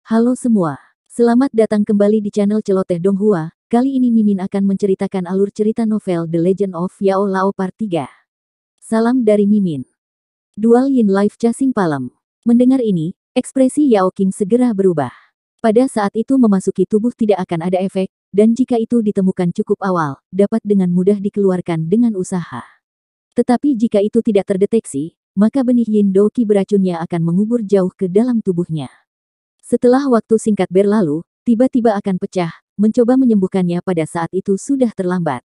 Halo semua, selamat datang kembali di channel Celoteh Donghua. Kali ini Mimin akan menceritakan alur cerita novel The Legend of Yao Lao Part 3. Salam dari Mimin. Dual Yin Life Chasing Palem. Mendengar ini, ekspresi Yao Qing segera berubah. Pada saat itu memasuki tubuh tidak akan ada efek, dan jika itu ditemukan cukup awal, dapat dengan mudah dikeluarkan dengan usaha. Tetapi jika itu tidak terdeteksi, maka benih Yin Douqi beracunnya akan mengubur jauh ke dalam tubuhnya. Setelah waktu singkat berlalu, tiba-tiba akan pecah, mencoba menyembuhkannya pada saat itu sudah terlambat.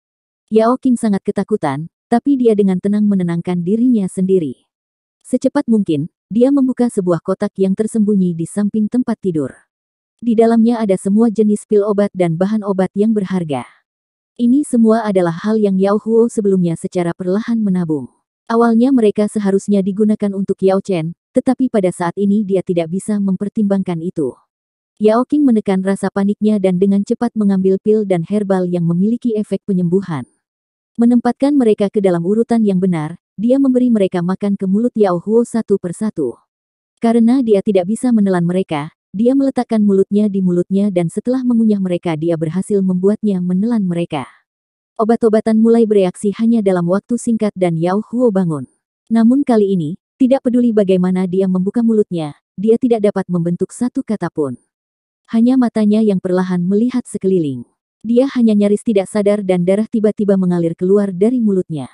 Yao Qing sangat ketakutan, tapi dia dengan tenang menenangkan dirinya sendiri. Secepat mungkin, dia membuka sebuah kotak yang tersembunyi di samping tempat tidur. Di dalamnya ada semua jenis pil obat dan bahan obat yang berharga. Ini semua adalah hal yang Yao Huo sebelumnya secara perlahan menabung. Awalnya mereka seharusnya digunakan untuk Yao Chen, tetapi pada saat ini dia tidak bisa mempertimbangkan itu. Yao Qing menekan rasa paniknya dan dengan cepat mengambil pil dan herbal yang memiliki efek penyembuhan. Menempatkan mereka ke dalam urutan yang benar, dia memberi mereka makan ke mulut Yao Huo satu persatu. Karena dia tidak bisa menelan mereka, dia meletakkan mulutnya di mulutnya dan setelah mengunyah mereka dia berhasil membuatnya menelan mereka. Obat-obatan mulai bereaksi hanya dalam waktu singkat dan Yao Huo bangun. Namun kali ini, tidak peduli bagaimana dia membuka mulutnya, dia tidak dapat membentuk satu kata pun. Hanya matanya yang perlahan melihat sekeliling. Dia hanya nyaris tidak sadar dan darah tiba-tiba mengalir keluar dari mulutnya.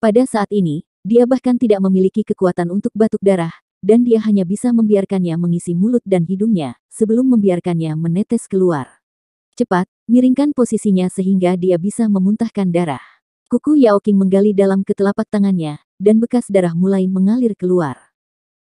Pada saat ini, dia bahkan tidak memiliki kekuatan untuk batuk darah, dan dia hanya bisa membiarkannya mengisi mulut dan hidungnya, sebelum membiarkannya menetes keluar. Cepat, miringkan posisinya sehingga dia bisa memuntahkan darah. Kuku Yao Qing menggali dalam ketelapak tangannya, dan bekas darah mulai mengalir keluar.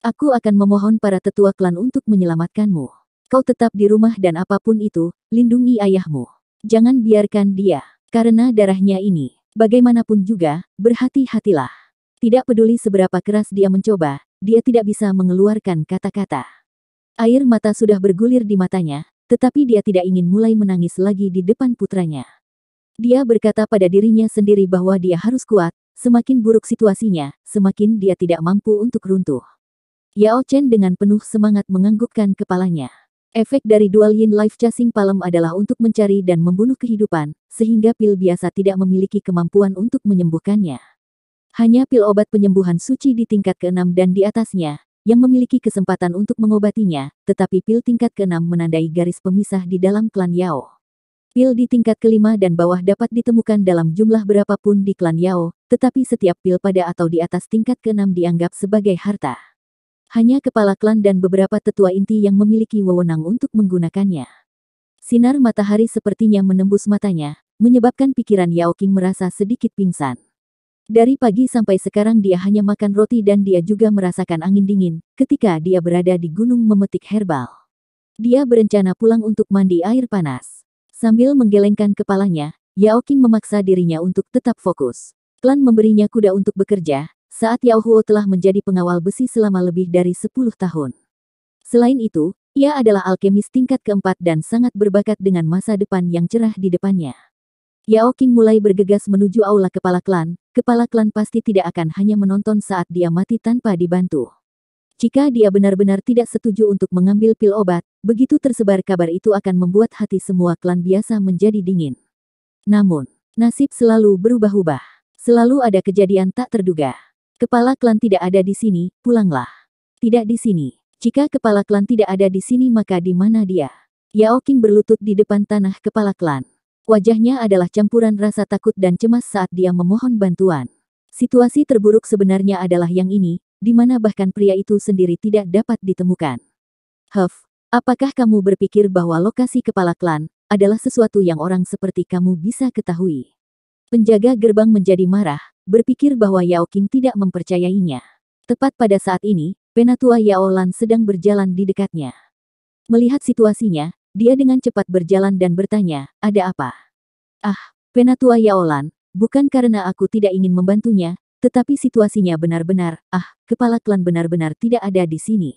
Aku akan memohon para tetua klan untuk menyelamatkanmu. Kau tetap di rumah dan apapun itu, lindungi ayahmu. Jangan biarkan dia, karena darahnya ini. Bagaimanapun juga, berhati-hatilah. Tidak peduli seberapa keras dia mencoba, dia tidak bisa mengeluarkan kata-kata. Air mata sudah bergulir di matanya, tetapi dia tidak ingin mulai menangis lagi di depan putranya. Dia berkata pada dirinya sendiri bahwa dia harus kuat, semakin buruk situasinya, semakin dia tidak mampu untuk runtuh. Yao Chen dengan penuh semangat menganggukkan kepalanya. Efek dari Dual Yin Life Chasing Palem adalah untuk mencari dan membunuh kehidupan, sehingga pil biasa tidak memiliki kemampuan untuk menyembuhkannya. Hanya pil obat penyembuhan suci di tingkat ke-6 dan di atasnya, yang memiliki kesempatan untuk mengobatinya, tetapi pil tingkat ke-6 menandai garis pemisah di dalam klan Yao. Pil di tingkat ke-5 dan bawah dapat ditemukan dalam jumlah berapapun di klan Yao, tetapi setiap pil pada atau di atas tingkat ke-6 dianggap sebagai harta. Hanya kepala klan dan beberapa tetua inti yang memiliki wewenang untuk menggunakannya. Sinar matahari sepertinya menembus matanya, menyebabkan pikiran Yao Qing merasa sedikit pingsan. Dari pagi sampai sekarang dia hanya makan roti dan dia juga merasakan angin dingin, ketika dia berada di gunung memetik herbal. Dia berencana pulang untuk mandi air panas. Sambil menggelengkan kepalanya, Yao Qing memaksa dirinya untuk tetap fokus. Klan memberinya kuda untuk bekerja, saat Yao Huo telah menjadi pengawal besi selama lebih dari 10 tahun. Selain itu, ia adalah alkemis tingkat keempat dan sangat berbakat dengan masa depan yang cerah di depannya. Yao Qing mulai bergegas menuju aula kepala klan pasti tidak akan hanya menonton saat dia mati tanpa dibantu. Jika dia benar-benar tidak setuju untuk mengambil pil obat, begitu tersebar kabar itu akan membuat hati semua klan biasa menjadi dingin. Namun, nasib selalu berubah-ubah. Selalu ada kejadian tak terduga. Kepala klan tidak ada di sini, pulanglah. Tidak di sini. Jika kepala klan tidak ada di sini maka di mana dia? Yao Qing berlutut di depan tanah kepala klan. Wajahnya adalah campuran rasa takut dan cemas saat dia memohon bantuan. Situasi terburuk sebenarnya adalah yang ini, di mana bahkan pria itu sendiri tidak dapat ditemukan. Huff, apakah kamu berpikir bahwa lokasi kepala klan adalah sesuatu yang orang seperti kamu bisa ketahui? Penjaga gerbang menjadi marah, berpikir bahwa Yao Qing tidak mempercayainya. Tepat pada saat ini, Penatua Yao Lan sedang berjalan di dekatnya. Melihat situasinya, dia dengan cepat berjalan dan bertanya, ada apa? Ah, Penatua Yao Lan, bukan karena aku tidak ingin membantunya, tetapi situasinya benar-benar, kepala klan benar-benar tidak ada di sini.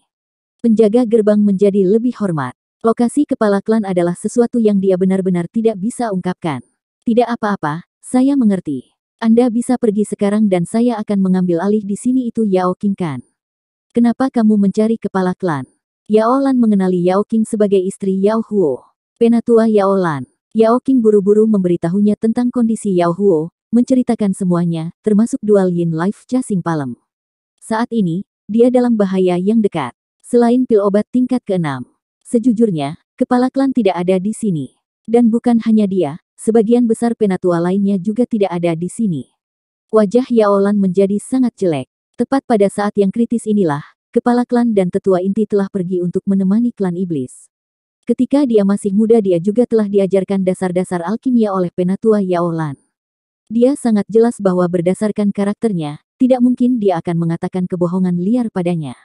Penjaga gerbang menjadi lebih hormat. Lokasi kepala klan adalah sesuatu yang dia benar-benar tidak bisa ungkapkan. Tidak apa-apa, saya mengerti. Anda bisa pergi sekarang dan saya akan mengambil alih di sini itu Yao Qing kan. Kenapa kamu mencari kepala klan? Yao Lan mengenali Yao Qing sebagai istri Yao Huo. Penatua Yao Lan. Yao Qing buru-buru memberitahunya tentang kondisi Yao Huo, menceritakan semuanya, termasuk dual Yin Life Chasing Palem. Saat ini, dia dalam bahaya yang dekat. Selain pil obat tingkat ke-6. Sejujurnya, kepala klan tidak ada di sini. Dan bukan hanya dia, sebagian besar penatua lainnya juga tidak ada di sini. Wajah Yao Lan menjadi sangat jelek. Tepat pada saat yang kritis inilah, kepala klan dan tetua inti telah pergi untuk menemani klan iblis. Ketika dia masih muda dia juga telah diajarkan dasar-dasar alkimia oleh penatua Yao Lan. Dia sangat jelas bahwa berdasarkan karakternya, tidak mungkin dia akan mengatakan kebohongan liar padanya.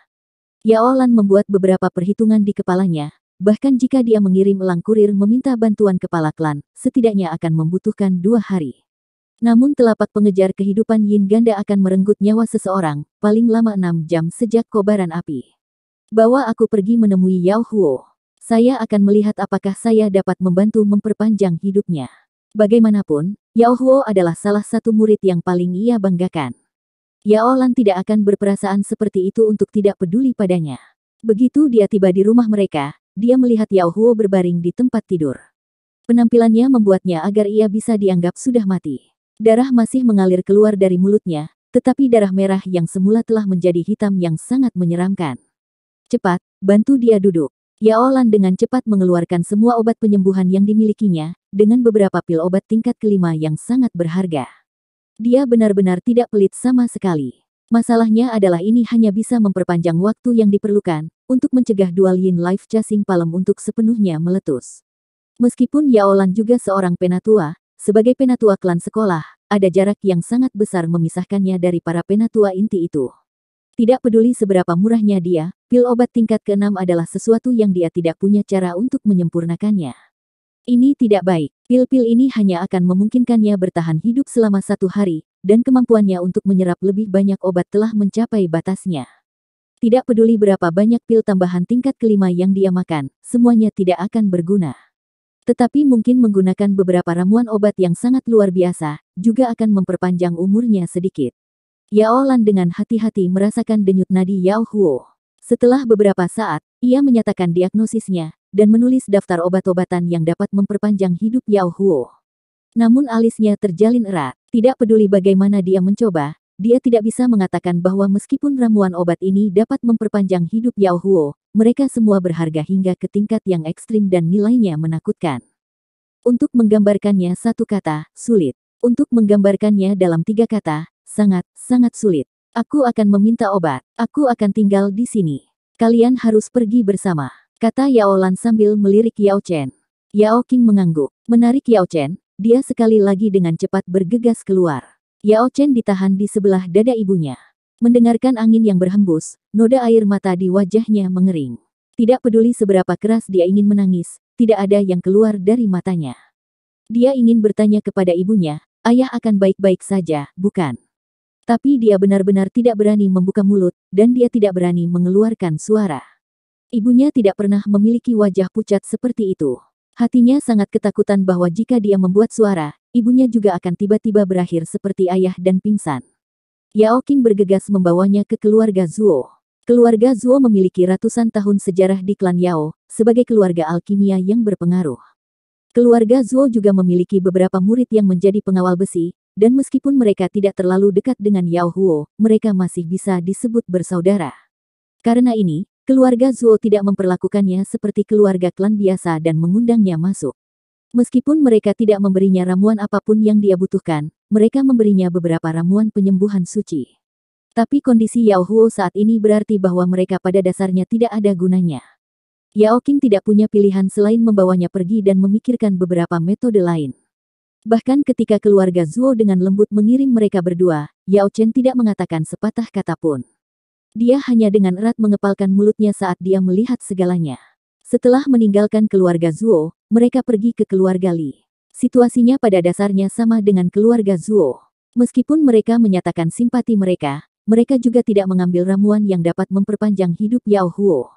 Yao Lan membuat beberapa perhitungan di kepalanya, bahkan jika dia mengirim elang kurir meminta bantuan kepala klan, setidaknya akan membutuhkan 2 hari. Namun telapak pengejar kehidupan Yin ganda akan merenggut nyawa seseorang, paling lama 6 jam sejak kobaran api. Bawa aku pergi menemui Yao Huo. Saya akan melihat apakah saya dapat membantu memperpanjang hidupnya. Bagaimanapun, Yao Huo adalah salah satu murid yang paling ia banggakan. Yao Lan tidak akan berperasaan seperti itu untuk tidak peduli padanya. Begitu dia tiba di rumah mereka, dia melihat Yao Huo berbaring di tempat tidur. Penampilannya membuatnya agar ia bisa dianggap sudah mati. Darah masih mengalir keluar dari mulutnya, tetapi darah merah yang semula telah menjadi hitam yang sangat menyeramkan. Cepat, bantu dia duduk. Yao Lan dengan cepat mengeluarkan semua obat penyembuhan yang dimilikinya, dengan beberapa pil obat tingkat ke-5 yang sangat berharga. Dia benar-benar tidak pelit sama sekali. Masalahnya adalah ini hanya bisa memperpanjang waktu yang diperlukan untuk mencegah dual Yin Life Chasing Palem untuk sepenuhnya meletus. Meskipun Yao Lan juga seorang penatua, sebagai penatua klan sekolah, ada jarak yang sangat besar memisahkannya dari para penatua inti itu. Tidak peduli seberapa murahnya dia, pil obat tingkat ke-6 adalah sesuatu yang dia tidak punya cara untuk menyempurnakannya. Ini tidak baik. Pil-pil ini hanya akan memungkinkannya bertahan hidup selama 1 hari, dan kemampuannya untuk menyerap lebih banyak obat telah mencapai batasnya. Tidak peduli berapa banyak pil tambahan tingkat ke-5 yang dia makan, semuanya tidak akan berguna. Tetapi mungkin menggunakan beberapa ramuan obat yang sangat luar biasa, juga akan memperpanjang umurnya sedikit. Yao Lan dengan hati-hati merasakan denyut nadi Yao Huo. Setelah beberapa saat, ia menyatakan diagnosisnya, dan menulis daftar obat-obatan yang dapat memperpanjang hidup Yao Huo. Namun alisnya terjalin erat. Tidak peduli bagaimana dia mencoba, dia tidak bisa mengatakan bahwa meskipun ramuan obat ini dapat memperpanjang hidup Yao Huo, mereka semua berharga hingga ke tingkat yang ekstrim dan nilainya menakutkan. Untuk menggambarkannya satu kata, sulit. Untuk menggambarkannya dalam 3 kata, sangat, sangat sulit. Aku akan meminta obat. Aku akan tinggal di sini. Kalian harus pergi bersama, kata Yao Lan sambil melirik Yao Chen. Yao Qing mengangguk. Menarik Yao Chen, dia sekali lagi dengan cepat bergegas keluar. Yao Chen ditahan di sebelah dada ibunya. Mendengarkan angin yang berhembus, noda air mata di wajahnya mengering. Tidak peduli seberapa keras dia ingin menangis, tidak ada yang keluar dari matanya. Dia ingin bertanya kepada ibunya, ayah akan baik-baik saja, bukan? Tapi dia benar-benar tidak berani membuka mulut, dan dia tidak berani mengeluarkan suara. Ibunya tidak pernah memiliki wajah pucat seperti itu. Hatinya sangat ketakutan bahwa jika dia membuat suara, ibunya juga akan tiba-tiba berakhir seperti ayah dan pingsan. Yao Qing bergegas membawanya ke keluarga Zuo. Keluarga Zuo memiliki ratusan tahun sejarah di klan Yao, sebagai keluarga alkimia yang berpengaruh. Keluarga Zuo juga memiliki beberapa murid yang menjadi pengawal besi, dan meskipun mereka tidak terlalu dekat dengan Yao Huo, mereka masih bisa disebut bersaudara. Karena ini, keluarga Zuo tidak memperlakukannya seperti keluarga klan biasa dan mengundangnya masuk. Meskipun mereka tidak memberinya ramuan apapun yang dia butuhkan, mereka memberinya beberapa ramuan penyembuhan suci. Tapi kondisi Yao Huo saat ini berarti bahwa mereka pada dasarnya tidak ada gunanya. Yao Qing tidak punya pilihan selain membawanya pergi dan memikirkan beberapa metode lain. Bahkan ketika keluarga Zuo dengan lembut mengirim mereka berdua, Yao Chen tidak mengatakan sepatah kata pun. Dia hanya dengan erat mengepalkan mulutnya saat dia melihat segalanya. Setelah meninggalkan keluarga Zuo, mereka pergi ke keluarga Li. Situasinya pada dasarnya sama dengan keluarga Zuo. Meskipun mereka menyatakan simpati mereka juga tidak mengambil ramuan yang dapat memperpanjang hidup Yao Huo.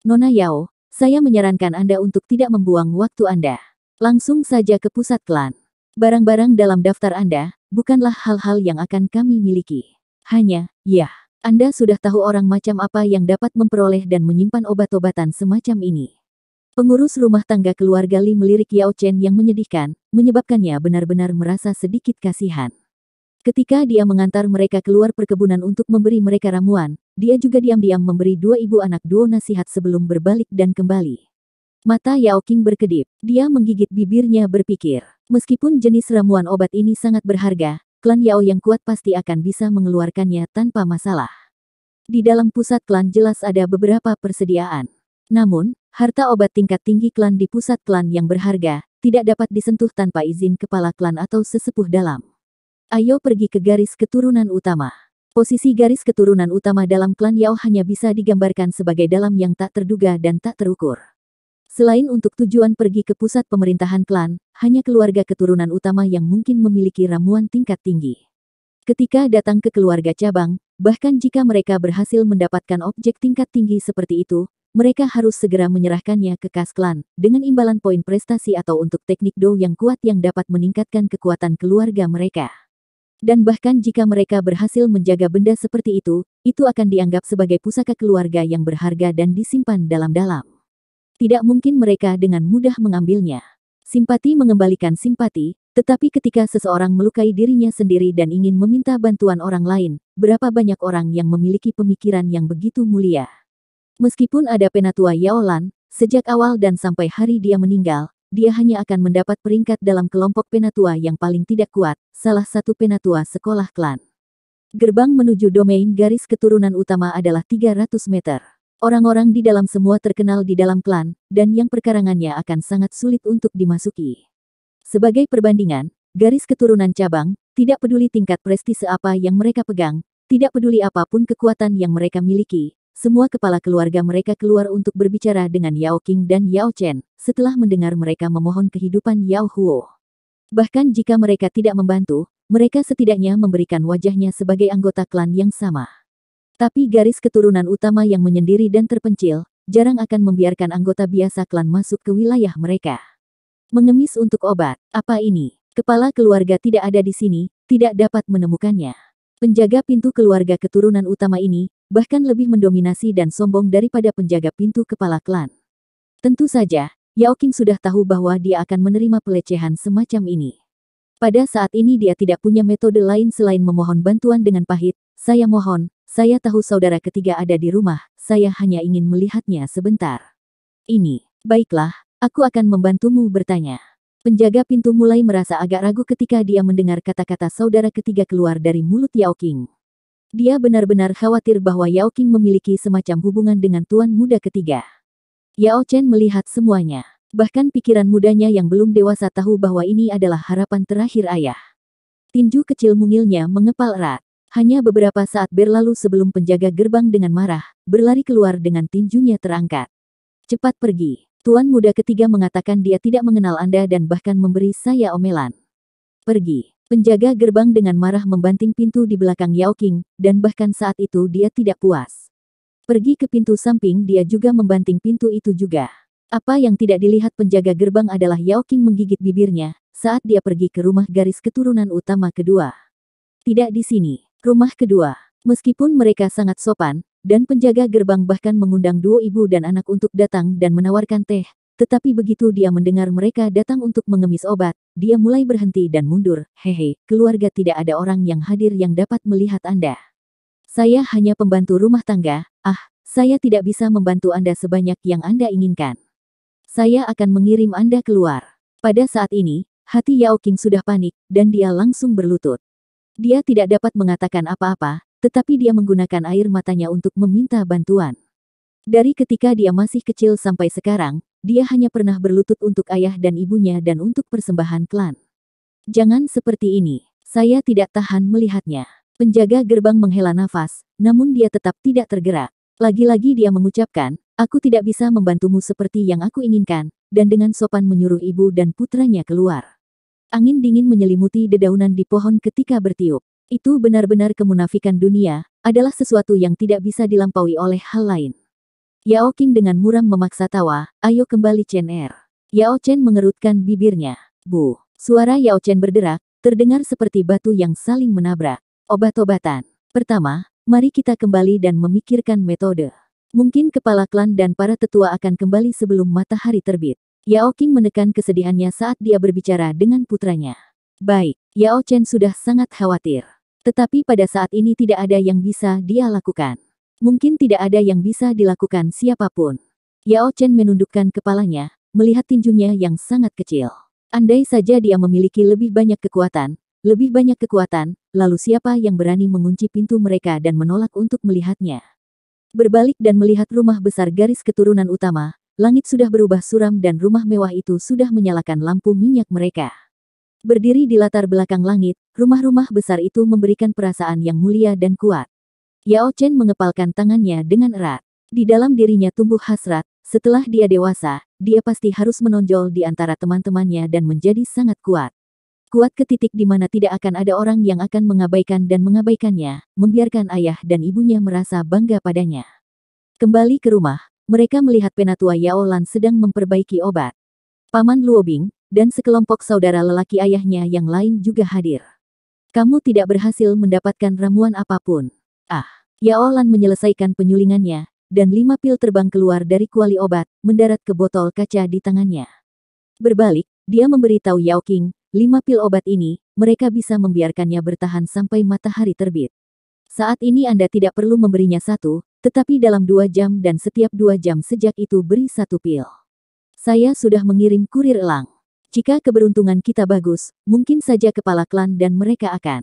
Nona Yao, saya menyarankan Anda untuk tidak membuang waktu Anda. Langsung saja ke pusat klan. Barang-barang dalam daftar Anda, bukanlah hal-hal yang akan kami miliki. Hanya, ya. Anda sudah tahu orang macam apa yang dapat memperoleh dan menyimpan obat-obatan semacam ini. Pengurus rumah tangga keluarga Li melirik Yao Chen yang menyedihkan, menyebabkannya benar-benar merasa sedikit kasihan. Ketika dia mengantar mereka keluar perkebunan untuk memberi mereka ramuan, dia juga diam-diam memberi dua ibu anak duo nasihat sebelum berbalik dan kembali. Mata Yao Qing berkedip. Dia menggigit bibirnya berpikir, meskipun jenis ramuan obat ini sangat berharga, klan Yao yang kuat pasti akan bisa mengeluarkannya tanpa masalah. Di dalam pusat klan jelas ada beberapa persediaan. Namun, harta obat tingkat tinggi klan di pusat klan yang berharga, tidak dapat disentuh tanpa izin kepala klan atau sesepuh dalam. Ayo pergi ke garis keturunan utama. Posisi garis keturunan utama dalam klan Yao hanya bisa digambarkan sebagai dalam yang tak terduga dan tak terukur. Selain untuk tujuan pergi ke pusat pemerintahan klan, hanya keluarga keturunan utama yang mungkin memiliki ramuan tingkat tinggi. Ketika datang ke keluarga cabang, bahkan jika mereka berhasil mendapatkan objek tingkat tinggi seperti itu, mereka harus segera menyerahkannya ke kas klan, dengan imbalan poin prestasi atau untuk teknik do yang kuat yang dapat meningkatkan kekuatan keluarga mereka. Dan bahkan jika mereka berhasil menjaga benda seperti itu akan dianggap sebagai pusaka keluarga yang berharga dan disimpan dalam-dalam. Tidak mungkin mereka dengan mudah mengambilnya. Simpati mengembalikan simpati, tetapi ketika seseorang melukai dirinya sendiri dan ingin meminta bantuan orang lain, berapa banyak orang yang memiliki pemikiran yang begitu mulia? Meskipun ada penatua Yao Lan, sejak awal dan sampai hari dia meninggal, dia hanya akan mendapat peringkat dalam kelompok penatua yang paling tidak kuat, salah satu penatua sekolah klan. Gerbang menuju domain garis keturunan utama adalah 300 meter. Orang-orang di dalam semua terkenal di dalam klan, dan yang perkarangannya akan sangat sulit untuk dimasuki. Sebagai perbandingan, garis keturunan cabang, tidak peduli tingkat prestise apa yang mereka pegang, tidak peduli apapun kekuatan yang mereka miliki, semua kepala keluarga mereka keluar untuk berbicara dengan Yao Qing dan Yao Chen, setelah mendengar mereka memohon kehidupan Yao Huo. Bahkan jika mereka tidak membantu, mereka setidaknya memberikan wajahnya sebagai anggota klan yang sama. Tapi garis keturunan utama yang menyendiri dan terpencil, jarang akan membiarkan anggota biasa klan masuk ke wilayah mereka. Mengemis untuk obat, apa ini? Kepala keluarga tidak ada di sini, tidak dapat menemukannya. Penjaga pintu keluarga keturunan utama ini, bahkan lebih mendominasi dan sombong daripada penjaga pintu kepala klan. Tentu saja, Yao Qing sudah tahu bahwa dia akan menerima pelecehan semacam ini. Pada saat ini dia tidak punya metode lain selain memohon bantuan dengan pahit. Saya mohon, saya tahu saudara ketiga ada di rumah, saya hanya ingin melihatnya sebentar. Ini, baiklah, aku akan membantumu bertanya. Penjaga pintu mulai merasa agak ragu ketika dia mendengar kata-kata saudara ketiga keluar dari mulut Yao Qing. Dia benar-benar khawatir bahwa Yao Qing memiliki semacam hubungan dengan tuan muda ketiga. Yao Chen melihat semuanya. Bahkan pikiran mudanya yang belum dewasa tahu bahwa ini adalah harapan terakhir ayah. Tinju kecil mungilnya mengepal erat. Hanya beberapa saat berlalu sebelum penjaga gerbang dengan marah, berlari keluar dengan tinjunya terangkat. Cepat pergi. Tuan muda ketiga mengatakan dia tidak mengenal Anda dan bahkan memberi saya omelan. Pergi. Penjaga gerbang dengan marah membanting pintu di belakang Yao Qing, dan bahkan saat itu dia tidak puas. Pergi ke pintu samping dia juga membanting pintu itu juga. Apa yang tidak dilihat penjaga gerbang adalah Yao Qing menggigit bibirnya, saat dia pergi ke rumah garis keturunan utama kedua. Tidak di sini. Rumah kedua. Meskipun mereka sangat sopan, dan penjaga gerbang bahkan mengundang duo ibu dan anak untuk datang dan menawarkan teh, tetapi begitu dia mendengar mereka datang untuk mengemis obat, dia mulai berhenti dan mundur. Hehe, keluarga tidak ada orang yang hadir yang dapat melihat Anda. Saya hanya pembantu rumah tangga, saya tidak bisa membantu Anda sebanyak yang Anda inginkan. Saya akan mengirim Anda keluar. Pada saat ini, hati Yao Qing sudah panik, dan dia langsung berlutut. Dia tidak dapat mengatakan apa-apa, tetapi dia menggunakan air matanya untuk meminta bantuan. Dari ketika dia masih kecil sampai sekarang, dia hanya pernah berlutut untuk ayah dan ibunya dan untuk persembahan klan. Jangan seperti ini. Saya tidak tahan melihatnya. Penjaga gerbang menghela nafas, namun dia tetap tidak tergerak. Lagi-lagi dia mengucapkan, aku tidak bisa membantumu seperti yang aku inginkan, dan dengan sopan menyuruh ibu dan putranya keluar. Angin dingin menyelimuti dedaunan di pohon ketika bertiup. Itu benar-benar kemunafikan dunia, adalah sesuatu yang tidak bisa dilampaui oleh hal lain. Yao Qing dengan muram memaksa tawa, ayo kembali Chen Er. Yao Chen mengerutkan bibirnya. Bu, suara Yao Chen berderak, terdengar seperti batu yang saling menabrak. Obat-obatan. Pertama, Mari kita kembali dan memikirkan metode. Mungkin kepala klan dan para tetua akan kembali sebelum matahari terbit. Yao Qing menekan kesedihannya saat dia berbicara dengan putranya. Baik, Yao Chen sudah sangat khawatir. Tetapi pada saat ini tidak ada yang bisa dia lakukan. Mungkin tidak ada yang bisa dilakukan siapapun. Yao Chen menundukkan kepalanya, melihat tinjunya yang sangat kecil. Andai saja dia memiliki lebih banyak kekuatan, lalu siapa yang berani mengunci pintu mereka dan menolak untuk melihatnya? Berbalik dan melihat rumah besar garis keturunan utama, langit sudah berubah suram dan rumah mewah itu sudah menyalakan lampu minyak mereka. Berdiri di latar belakang langit, rumah-rumah besar itu memberikan perasaan yang mulia dan kuat. Yao Chen mengepalkan tangannya dengan erat. Di dalam dirinya tumbuh hasrat, setelah dia dewasa, dia pasti harus menonjol di antara teman-temannya dan menjadi sangat kuat. Kuat ke titik di mana tidak akan ada orang yang akan mengabaikan dan mengabaikannya, membiarkan ayah dan ibunya merasa bangga padanya. Kembali ke rumah, mereka melihat penatua Yao Lan sedang memperbaiki obat. Paman Luobing, dan sekelompok saudara lelaki ayahnya yang lain juga hadir. Kamu tidak berhasil mendapatkan ramuan apapun. Yao Lan menyelesaikan penyulingannya, dan 5 pil terbang keluar dari kuali obat, mendarat ke botol kaca di tangannya. Berbalik, dia memberitahu Yao Qing, 5 pil obat ini, mereka bisa membiarkannya bertahan sampai matahari terbit. Saat ini Anda tidak perlu memberinya 1, tetapi dalam 2 jam dan setiap 2 jam sejak itu beri 1 pil. Saya sudah mengirim kurir elang. Jika keberuntungan kita bagus, mungkin saja kepala klan dan mereka akan.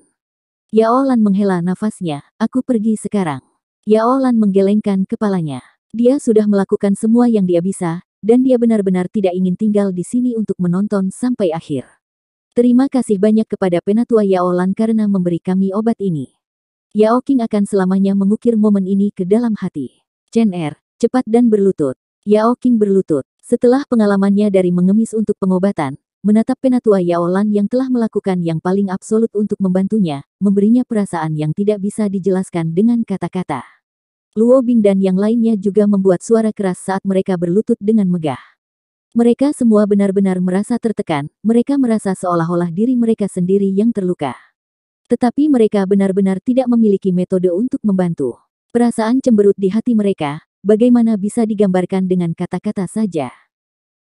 Yao Lan menghela nafasnya, aku pergi sekarang. Yao Lan menggelengkan kepalanya. Dia sudah melakukan semua yang dia bisa, dan dia benar-benar tidak ingin tinggal di sini untuk menonton sampai akhir. Terima kasih banyak kepada penatua Yao Lan karena memberi kami obat ini. Yao Qing akan selamanya mengukir momen ini ke dalam hati. Chen Er, cepat dan berlutut. Yao Qing berlutut. Setelah pengalamannya dari mengemis untuk pengobatan, menatap penatua Yao Lan yang telah melakukan yang paling absolut untuk membantunya, memberinya perasaan yang tidak bisa dijelaskan dengan kata-kata. Luo Bing dan yang lainnya juga membuat suara keras saat mereka berlutut dengan megah. Mereka semua benar-benar merasa tertekan, mereka merasa seolah-olah diri mereka sendiri yang terluka. Tetapi mereka benar-benar tidak memiliki metode untuk membantu. Perasaan cemberut di hati mereka, bagaimana bisa digambarkan dengan kata-kata saja.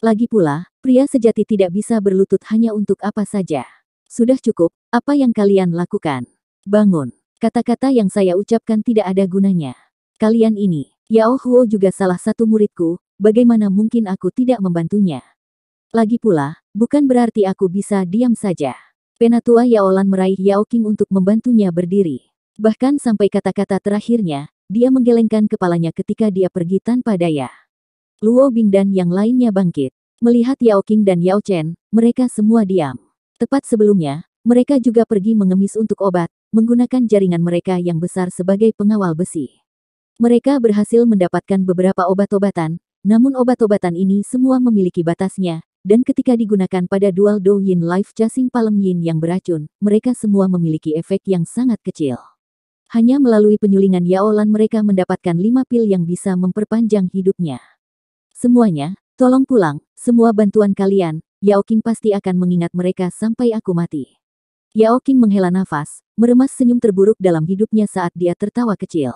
Lagi pula, pria sejati tidak bisa berlutut hanya untuk apa saja. Sudah cukup, apa yang kalian lakukan? Bangun. Kata-kata yang saya ucapkan tidak ada gunanya. Kalian ini, Yao Huo juga salah satu muridku, bagaimana mungkin aku tidak membantunya? Lagi pula, bukan berarti aku bisa diam saja. Penatua Yao Lan meraih Yao Qing untuk membantunya berdiri. Bahkan sampai kata-kata terakhirnya, dia menggelengkan kepalanya ketika dia pergi tanpa daya. Luo Bing dan yang lainnya bangkit. Melihat Yao Qing dan Yao Chen, mereka semua diam. Tepat sebelumnya, mereka juga pergi mengemis untuk obat, menggunakan jaringan mereka yang besar sebagai pengawal besi. Mereka berhasil mendapatkan beberapa obat-obatan, namun obat-obatan ini semua memiliki batasnya, dan ketika digunakan pada dual Douyin Life Chasing Palm Yin yang beracun, mereka semua memiliki efek yang sangat kecil. Hanya melalui penyulingan Yao Lan mereka mendapatkan 5 pil yang bisa memperpanjang hidupnya. Semuanya, tolong pulang, semua bantuan kalian, Yao Qing pasti akan mengingat mereka sampai aku mati. Yao Qing menghela nafas, meremas senyum terburuk dalam hidupnya saat dia tertawa kecil.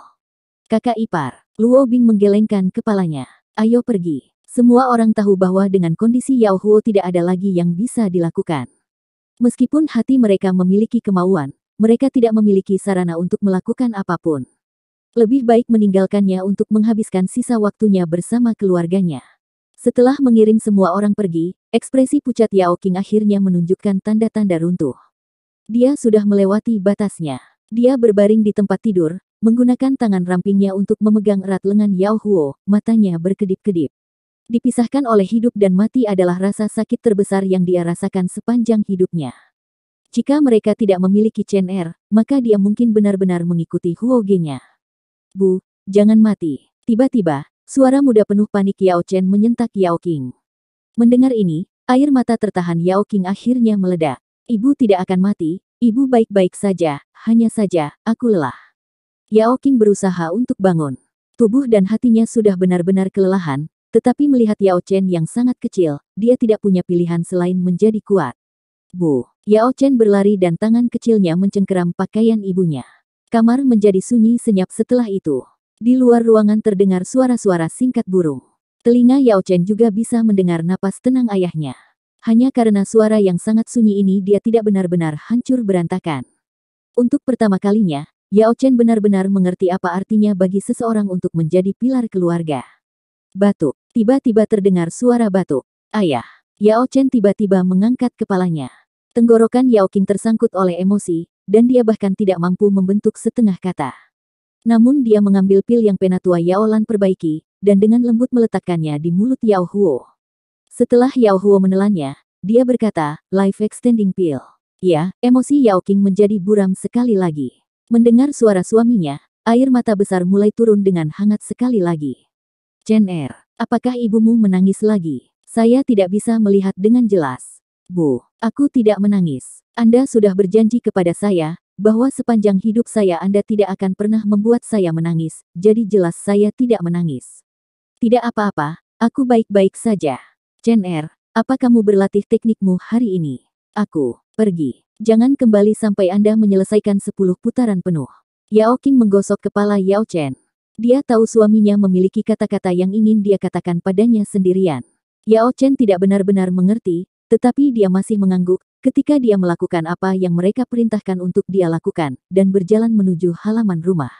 Kakak ipar, Luo Bing menggelengkan kepalanya. Ayo pergi. Semua orang tahu bahwa dengan kondisi Yao Huo tidak ada lagi yang bisa dilakukan. Meskipun hati mereka memiliki kemauan, mereka tidak memiliki sarana untuk melakukan apapun. Lebih baik meninggalkannya untuk menghabiskan sisa waktunya bersama keluarganya. Setelah mengirim semua orang pergi, ekspresi pucat Yao Qing akhirnya menunjukkan tanda-tanda runtuh. Dia sudah melewati batasnya. Dia berbaring di tempat tidur, menggunakan tangan rampingnya untuk memegang erat lengan Yao Huo, matanya berkedip-kedip. Dipisahkan oleh hidup dan mati adalah rasa sakit terbesar yang dia rasakan sepanjang hidupnya. Jika mereka tidak memiliki Chen Er, maka dia mungkin benar-benar mengikuti Huo Ge-nya. Bu, jangan mati. Tiba-tiba, suara muda penuh panik Yao Chen menyentak Yao Qing. Mendengar ini, air mata tertahan Yao Qing akhirnya meledak. Ibu tidak akan mati, ibu baik-baik saja, hanya saja, aku lelah. Yao Qing berusaha untuk bangun. Tubuh dan hatinya sudah benar-benar kelelahan, tetapi melihat Yao Chen yang sangat kecil, dia tidak punya pilihan selain menjadi kuat. Bu, Yao Chen berlari dan tangan kecilnya mencengkeram pakaian ibunya. Kamar menjadi sunyi senyap setelah itu. Di luar ruangan terdengar suara-suara singkat burung. Telinga Yao Chen juga bisa mendengar napas tenang ayahnya. Hanya karena suara yang sangat sunyi ini dia tidak benar-benar hancur berantakan. Untuk pertama kalinya, Yao Chen benar-benar mengerti apa artinya bagi seseorang untuk menjadi pilar keluarga. Batuk. Tiba-tiba terdengar suara batuk. Ayah. Yao Chen tiba-tiba mengangkat kepalanya. Tenggorokan Yao Qing tersangkut oleh emosi, dan dia bahkan tidak mampu membentuk setengah kata. Namun dia mengambil pil yang penatua Yao Lan perbaiki, dan dengan lembut meletakkannya di mulut Yao Huo. Setelah Yao Huo menelannya, dia berkata, "Life extending pill." Ya, emosi Yao Qing menjadi buram sekali lagi. Mendengar suara suaminya, air mata besar mulai turun dengan hangat sekali lagi. Chen Er, apakah ibumu menangis lagi? Saya tidak bisa melihat dengan jelas. Bu, aku tidak menangis. Anda sudah berjanji kepada saya, bahwa sepanjang hidup saya Anda tidak akan pernah membuat saya menangis, jadi jelas saya tidak menangis. Tidak apa-apa, aku baik-baik saja. Chen Er, apa kamu berlatih teknikmu hari ini? Aku, pergi. Jangan kembali sampai Anda menyelesaikan 10 putaran penuh. Yao Qing menggosok kepala Yao Chen. Dia tahu suaminya memiliki kata-kata yang ingin dia katakan padanya sendirian. Yao Chen tidak benar-benar mengerti, tetapi dia masih mengangguk ketika dia melakukan apa yang mereka perintahkan untuk dia lakukan, dan berjalan menuju halaman rumah.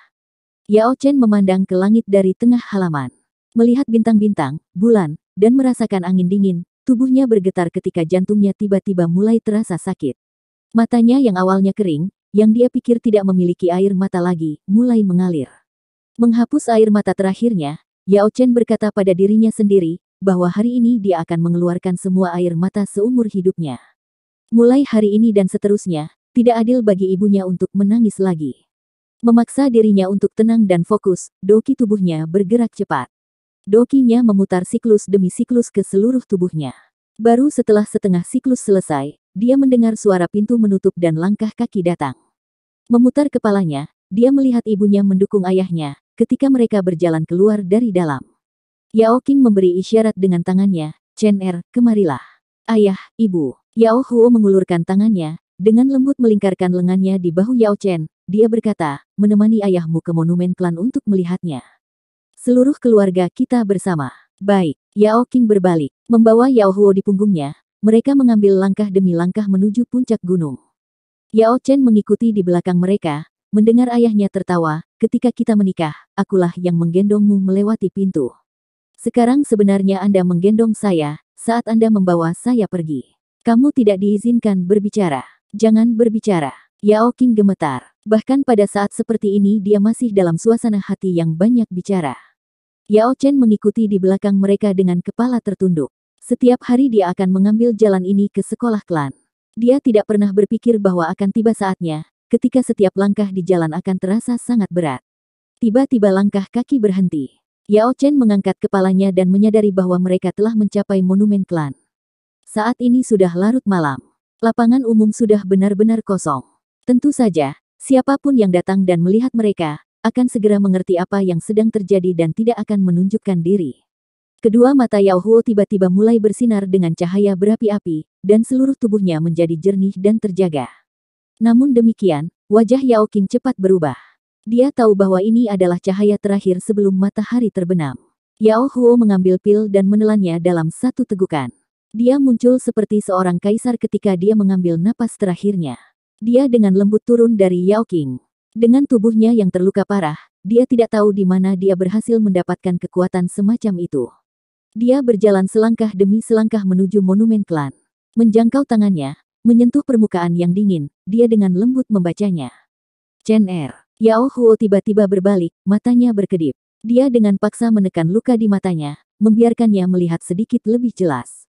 Yao Chen memandang ke langit dari tengah halaman. Melihat bintang-bintang, bulan, dan merasakan angin dingin, tubuhnya bergetar ketika jantungnya tiba-tiba mulai terasa sakit. Matanya yang awalnya kering, yang dia pikir tidak memiliki air mata lagi, mulai mengalir. Menghapus air mata terakhirnya, Yao Chen berkata pada dirinya sendiri, bahwa hari ini dia akan mengeluarkan semua air mata seumur hidupnya. Mulai hari ini dan seterusnya, tidak adil bagi ibunya untuk menangis lagi. Memaksa dirinya untuk tenang dan fokus, doki tubuhnya bergerak cepat. Dokinya memutar siklus demi siklus ke seluruh tubuhnya. Baru setelah setengah siklus selesai, dia mendengar suara pintu menutup dan langkah kaki datang. Memutar kepalanya, dia melihat ibunya mendukung ayahnya, ketika mereka berjalan keluar dari dalam. Yao Qing memberi isyarat dengan tangannya, "Chen Er, kemarilah." "Ayah, ibu." Yao Huo mengulurkan tangannya, dengan lembut melingkarkan lengannya di bahu Yao Chen. Dia berkata, "Menemani ayahmu ke monumen klan untuk melihatnya. Seluruh keluarga kita bersama." "Baik." Yao Qing berbalik, membawa Yao Huo di punggungnya. Mereka mengambil langkah demi langkah menuju puncak gunung. Yao Chen mengikuti di belakang mereka, mendengar ayahnya tertawa, "Ketika kita menikah, akulah yang menggendongmu melewati pintu. Sekarang sebenarnya Anda menggendong saya, saat Anda membawa saya pergi. Kamu tidak diizinkan berbicara. Jangan berbicara." Yao Qing gemetar. Bahkan pada saat seperti ini dia masih dalam suasana hati yang banyak bicara. Yao Chen mengikuti di belakang mereka dengan kepala tertunduk. Setiap hari dia akan mengambil jalan ini ke sekolah klan. Dia tidak pernah berpikir bahwa akan tiba saatnya, ketika setiap langkah di jalan akan terasa sangat berat. Tiba-tiba langkah kaki berhenti. Yao Chen mengangkat kepalanya dan menyadari bahwa mereka telah mencapai monumen klan. Saat ini sudah larut malam. Lapangan umum sudah benar-benar kosong. Tentu saja, siapapun yang datang dan melihat mereka, akan segera mengerti apa yang sedang terjadi dan tidak akan menunjukkan diri. Kedua mata Yao Huo tiba-tiba mulai bersinar dengan cahaya berapi-api, dan seluruh tubuhnya menjadi jernih dan terjaga. Namun demikian, wajah Yao Qing cepat berubah. Dia tahu bahwa ini adalah cahaya terakhir sebelum matahari terbenam. Yao Huo mengambil pil dan menelannya dalam satu tegukan. Dia muncul seperti seorang kaisar ketika dia mengambil napas terakhirnya. Dia dengan lembut turun dari Yao Qing. Dengan tubuhnya yang terluka parah, dia tidak tahu di mana dia berhasil mendapatkan kekuatan semacam itu. Dia berjalan selangkah demi selangkah menuju monumen klan. Menjangkau tangannya, menyentuh permukaan yang dingin, dia dengan lembut membacanya. "Chen Er." Yao Huo tiba-tiba berbalik, matanya berkedip. Dia dengan paksa menekan luka di matanya, membiarkannya melihat sedikit lebih jelas.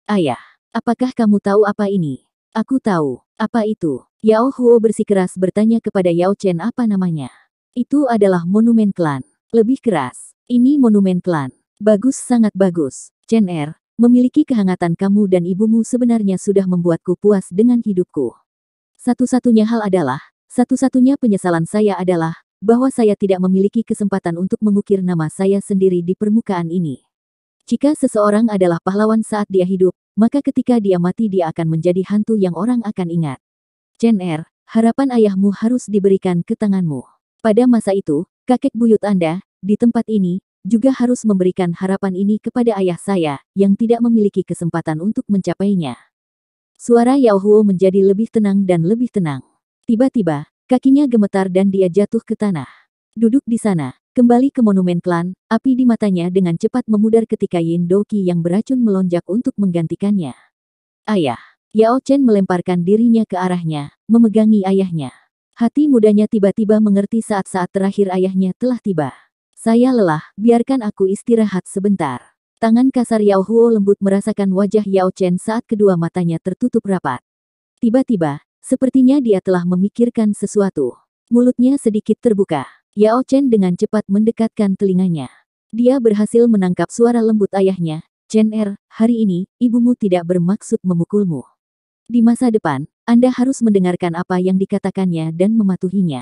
"Ayah, apakah kamu tahu apa ini?" "Aku tahu." "Apa itu?" Yao Huo bersikeras bertanya kepada Yao Chen apa namanya. "Itu adalah monumen klan." Lebih keras. "Ini monumen klan." "Bagus, sangat bagus. Chen Er, memiliki kehangatan kamu dan ibumu sebenarnya sudah membuatku puas dengan hidupku. Satu-satunya hal adalah, satu-satunya penyesalan saya adalah, bahwa saya tidak memiliki kesempatan untuk mengukir nama saya sendiri di permukaan ini. Jika seseorang adalah pahlawan saat dia hidup, maka ketika dia mati dia akan menjadi hantu yang orang akan ingat. Chen Er, harapan ayahmu harus diberikan ke tanganmu. Pada masa itu, kakek buyut Anda, di tempat ini, juga harus memberikan harapan ini kepada ayah saya, yang tidak memiliki kesempatan untuk mencapainya. Suara Yao Huo menjadi lebih tenang dan lebih tenang. Tiba-tiba, kakinya gemetar dan dia jatuh ke tanah. Duduk di sana, kembali ke monumen klan, api di matanya dengan cepat memudar ketika Yin Douqi yang beracun melonjak untuk menggantikannya. Ayah! Yao Chen melemparkan dirinya ke arahnya, memegangi ayahnya. Hati mudanya tiba-tiba mengerti saat-saat terakhir ayahnya telah tiba. Saya lelah, biarkan aku istirahat sebentar. Tangan kasar Yao Huo lembut merasakan wajah Yao Chen saat kedua matanya tertutup rapat. Tiba-tiba, sepertinya dia telah memikirkan sesuatu. Mulutnya sedikit terbuka. Yao Chen dengan cepat mendekatkan telinganya. Dia berhasil menangkap suara lembut ayahnya. Chen hari ini, ibumu tidak bermaksud memukulmu. Di masa depan, Anda harus mendengarkan apa yang dikatakannya dan mematuhinya.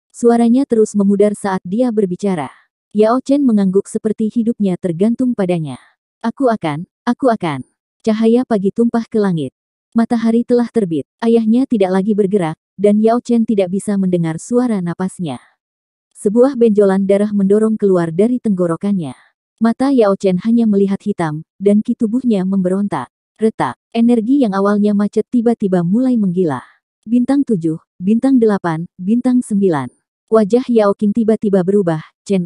Suaranya terus memudar saat dia berbicara. Yao Chen mengangguk seperti hidupnya tergantung padanya. Aku akan. Cahaya pagi tumpah ke langit. Matahari telah terbit. Ayahnya tidak lagi bergerak, dan Yao Chen tidak bisa mendengar suara napasnya. Sebuah benjolan darah mendorong keluar dari tenggorokannya. Mata Yao Chen hanya melihat hitam, dan ki tubuhnya memberontak. Retak, energi yang awalnya macet tiba-tiba mulai menggila. Bintang 7, bintang 8, bintang 9. Wajah Yao Qing tiba-tiba berubah. Chen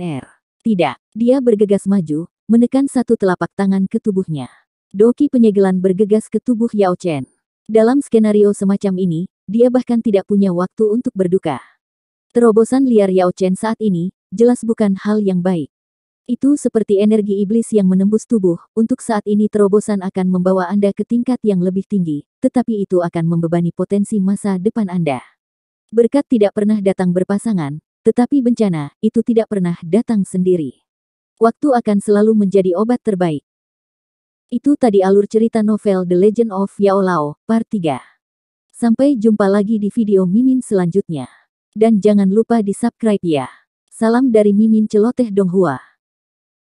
Tidak, dia bergegas maju, menekan satu telapak tangan ke tubuhnya. Doki penyegelan bergegas ke tubuh Yao Chen. Dalam skenario semacam ini, dia bahkan tidak punya waktu untuk berduka. Terobosan liar Yao Chen saat ini, jelas bukan hal yang baik. Itu seperti energi iblis yang menembus tubuh, untuk saat ini terobosan akan membawa Anda ke tingkat yang lebih tinggi, tetapi itu akan membebani potensi masa depan Anda. Berkat tidak pernah datang berpasangan, tetapi bencana, itu tidak pernah datang sendiri. Waktu akan selalu menjadi obat terbaik. Itu tadi alur cerita novel The Legend of Yao Lao, Part 3. Sampai jumpa lagi di video Mimin selanjutnya. Dan jangan lupa di subscribe ya. Salam dari Mimin Celoteh Donghua.